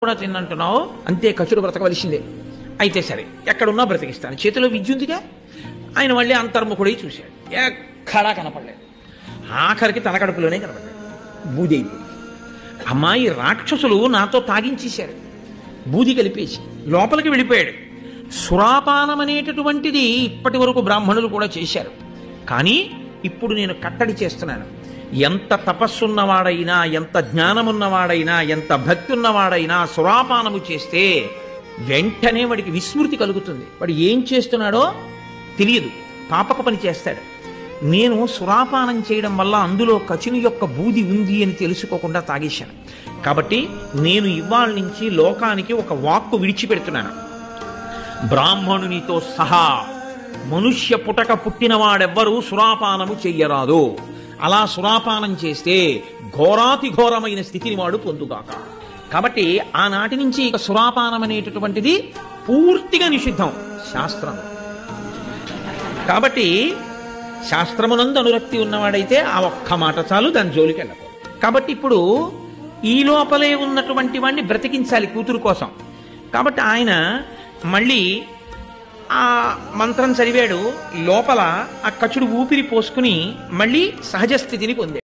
కూడా తిన్నంటున్నావు, అంతే కచుడు బ్రతకవలసిందే. అయితే సరే, ఎక్కడున్నా బ్రతికిస్తాను, చేతిలో విద్యుందిగా. ఆయన మళ్ళీ అంతర్ముఖుడై చూశాడు, ఎక్కడా కనపడలేదు. ఆఖరికి తన కడుపులోనే కనపడ్డాడు, బూది అయిపోయి. అమ్మాయి రాక్షసులు నాతో తాగించేశారు, బూది కలిపేసి లోపలికి వెళ్ళిపోయాడు. సురాపానం అనేటటువంటిది ఇప్పటి వరకు బ్రాహ్మణులు కూడా చేశారు, కానీ ఇప్పుడు నేను కట్టడి చేస్తున్నాను. ఎంత తపస్సున్నవాడైనా, ఎంత జ్ఞానమున్నవాడైనా, ఎంత భక్తి ఉన్నవాడైనా సురాపానము చేస్తే వెంటనే వాడికి విస్మృతి కలుగుతుంది. వాడు ఏం చేస్తున్నాడో తెలియదు, పాపక పని చేస్తాడు. నేను సురాపానం చేయడం వల్ల అందులో కచుని యొక్క బూది ఉంది అని తెలుసుకోకుండా తాగేశాను. కాబట్టి నేను ఇవాళ నుంచి లోకానికి ఒక వాక్కు విడిచిపెడుతున్నాను. బ్రాహ్మణునితో సహా మనుష్య పుటక పుట్టినవాడెవ్వరూ సురాపానము చెయ్యరాదు. అలా సురాపానం చేస్తే ఘోరాతి ఘోరమైన స్థితిని వాడు పొందుగాక. కాబట్టి ఆనాటి నుంచి ఇక సురాపానం అనేటటువంటిది పూర్తిగా నిషిద్ధం శాస్త్రం. కాబట్టి శాస్త్రమునందు అనురక్తి ఉన్నవాడైతే ఆ ఒక్క మాట చాలు, దాని జోలికి వెళ్ళకూడదు. కాబట్టి ఇప్పుడు ఈ లోపలే ఉన్నటువంటి వాడిని బ్రతికించాలి కూతురు కోసం. కాబట్టి ఆయన మళ్ళీ ఆ మంత్రం చదివాడు, లోపల ఆ కచుడు ఊపిరి పోసుకుని మళ్ళీ సహజ స్థితిని పొందాడు.